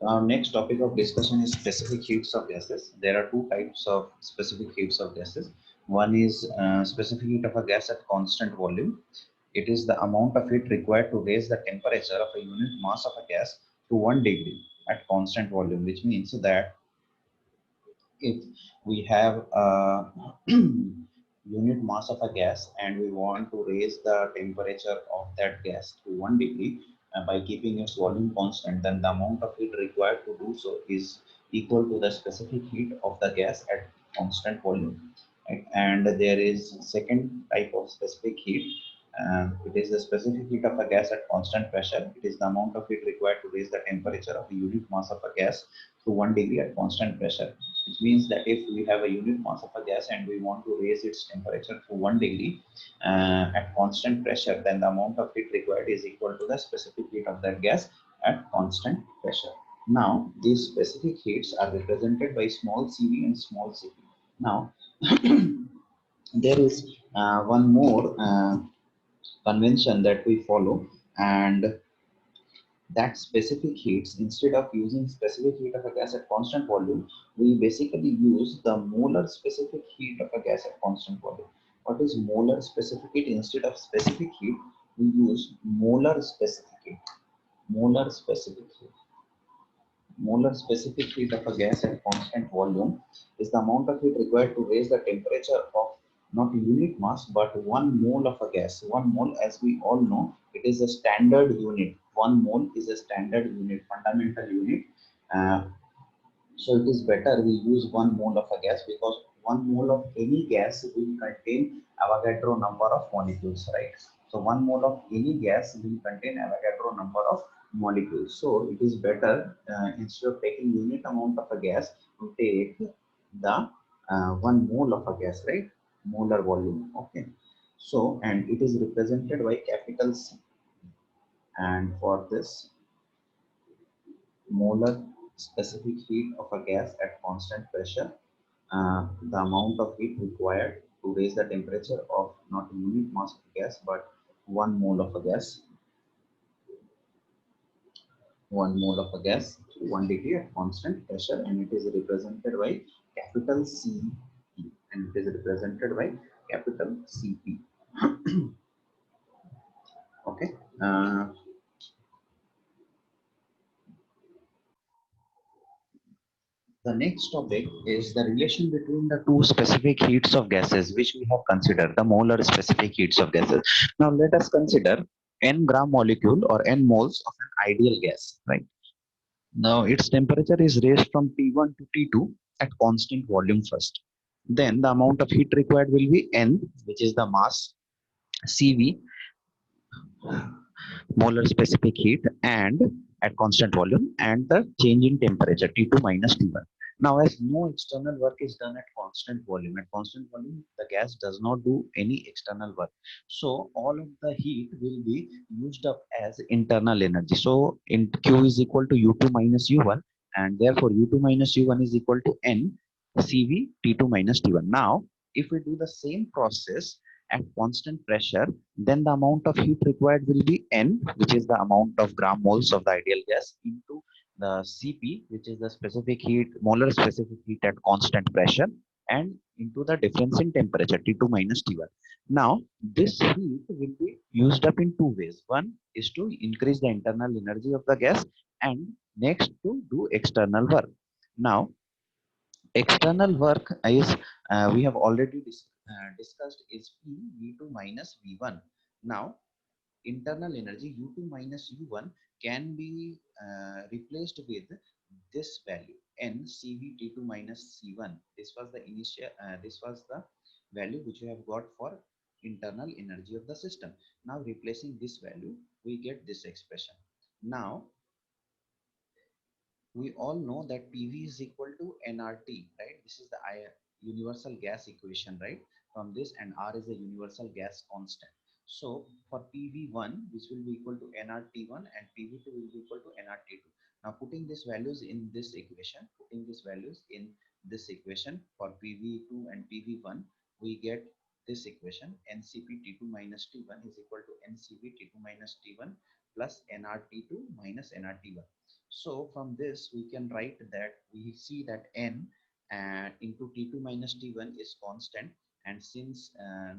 Our next topic of discussion is specific heats of gases. There are two types of specific heats of gases. One is specific heat of a gas at constant volume. It is the amount of heat required to raise the temperature of a unit mass of a gas to 1 degree at constant volume, which means that if we have a unit mass of a gas and we want to raise the temperature of that gas to 1 degree by keeping its volume constant, then the amount of heat required to do so is equal to the specific heat of the gas at constant volume. Right? And there is second type of specific heat. It is the specific heat of a gas at constant pressure. It is the amount of heat required to raise the temperature of a unit mass of a gas to 1 degree at constant pressure, which means that if we have a unit mass of a gas and we want to raise its temperature to 1 degree at constant pressure, then the amount of heat required is equal to the specific heat of that gas at constant pressure. Now, these specific heats are represented by small cv and small cp. Now, there is one more convention that we follow, and that specific heats, instead of using specific heat of a gas at constant volume, we basically use the molar specific heat of a gas at constant volume. What is molar specific heat? Instead of specific heat, we use molar specific heat. Molar specific heat. Molar specific heat of a gas at constant volume is the amount of heat required to raise the temperature of not unit mass but 1 mole of a gas. 1 mole, as we all know, it is a standard unit. 1 mole is a standard unit, fundamental unit. Uh, so it is better we use 1 mole of a gas, because 1 mole of any gas will contain Avogadro number of molecules, right? So 1 mole of any gas will contain Avogadro number of molecules. So it is better, instead of taking unit amount of a gas, to take the 1 mole of a gas, right? Molar volume. Okay. So, and it is represented by capital C. And for this molar specific heat of a gas at constant pressure, the amount of heat required to raise the temperature of not unit mass of gas but 1 mole of a gas, 1 mole of a gas to 1 degree at constant pressure, and it is represented by capital C, and it is represented by capital CP. Okay. The next topic is the relation between the two specific heats of gases, which we have considered, the molar specific heats of gases. Now, let us consider n gram molecule or n moles of an ideal gas, right? Now, its temperature is raised from T1 to T2 at constant volume first. Then, the amount of heat required will be N, which is the mass, CV, molar specific heat, and at constant volume, and the change in temperature T2 minus T1. Now, as no external work is done at constant volume, the gas does not do any external work. So, all of the heat will be used up as internal energy. So, in Q is equal to U2 minus U1, and therefore U2 minus U1 is equal to N CV T2 minus T1. Now, if we do the same process at constant pressure, then the amount of heat required will be N, which is the amount of gram moles of the ideal gas, into the Cp, which is the specific heat, molar specific heat at constant pressure, and into the difference in temperature, T2 minus T1. Now, this heat will be used up in two ways. One is to increase the internal energy of the gas, and next to do external work. Now, external work is, we have already discussed, is P V2 minus V1. Now, internal energy U2 minus U1 can be replaced with this value N CVT2 minus C1. This was the initial, this was the value which we have got for internal energy of the system. Now, replacing this value, we get this expression. Now, we all know that PV is equal to nRT, right? This is the universal gas equation, right? From this, and R is the universal gas constant. So for PV1, this will be equal to nRT1, and PV2 will be equal to nRT2. Now, putting these values in this equation, for PV2 and PV1, we get this equation: NCP T2 minus T1 is equal to NCV T2 minus T1 plus nRT2 minus nRT1. So from this we can write that we see that n into T2 minus T1 is constant, and since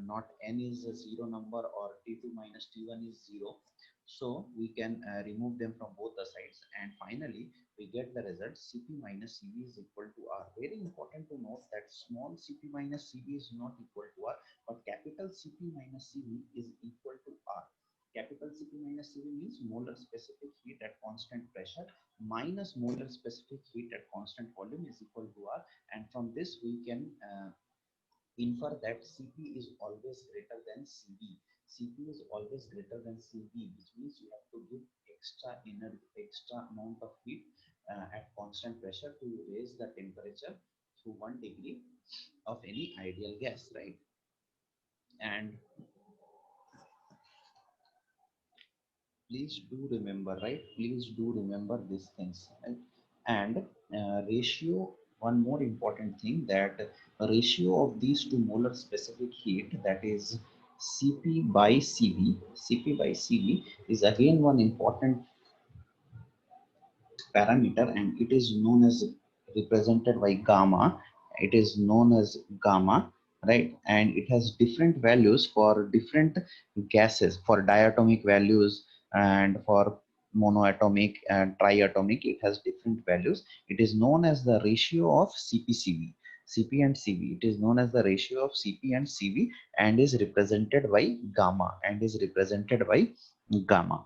not n is a zero number or T2 minus T1 is zero, so we can remove them from both the sides, and finally we get the result Cp minus Cv is equal to R. Very important to note that small cp minus Cv is not equal to R, but capital Cp minus Cv is equal to R. Capital Cp minus Cv means molar specific heat at constant pressure minus molar specific heat at constant volume is equal to R, and from this we can infer that Cp is always greater than Cv. Cp is always greater than Cv, which means you have to give extra energy, extra amount of heat at constant pressure to raise the temperature to 1 degree of any ideal gas, right? And please do remember, right? Please do remember these things, right? And ratio, one more important thing, that ratio of these two molar specific heat, that is cp by cv. Cp by cv is again one important parameter, and it is known as, represented by gamma. It is known as gamma, right? And it has different values for different gases, for diatomic values and for monoatomic and triatomic. It has different values. It is known as the ratio of cp-cv. Cp and Cv, it is known as the ratio of Cp and Cv, and is represented by gamma, and is represented by gamma.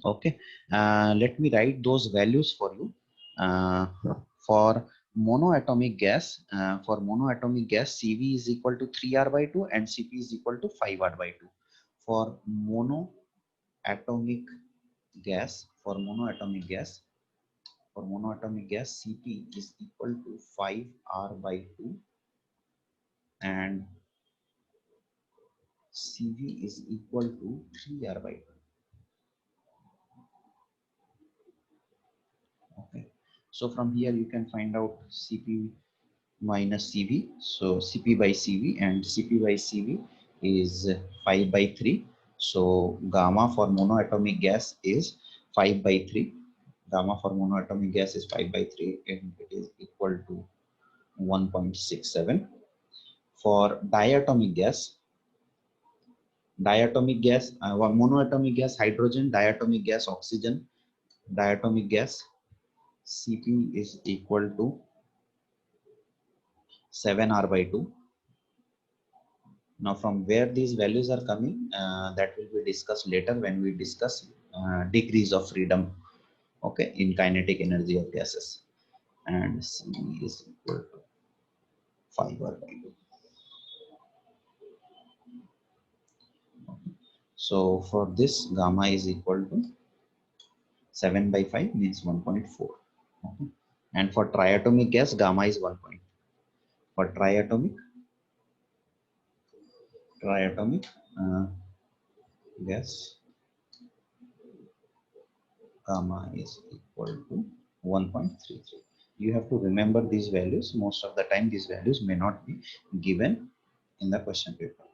Okay, let me write those values for you. uh, for monoatomic gas, cv is equal to 3r by 2 and cp is equal to 5r by 2. For monoatomic gas, cp is equal to 5r by 2 and cv is equal to 3r by 2. Okay, so from here you can find out cp minus CV. So Cp by Cv, and Cp by Cv is 5 by 3. So gamma for monoatomic gas is 5 by 3. Gamma for monoatomic gas is 5 by 3, and it is equal to 1.67. For diatomic gas, monoatomic gas hydrogen, diatomic gas oxygen, diatomic gas, Cp is equal to 7r by 2. Now, from where these values are coming, that will be discussed later when we discuss degrees of freedom, okay, in kinetic energy of gases. And C is equal to 5r by 2. Okay. So, for this, gamma is equal to 7 by 5 means 1.4. Okay. And for triatomic gas, gamma is 1 point. For triatomic uh, gas, gamma is equal to 1.33. You have to remember these values. Most of the time these values may not be given in the question paper.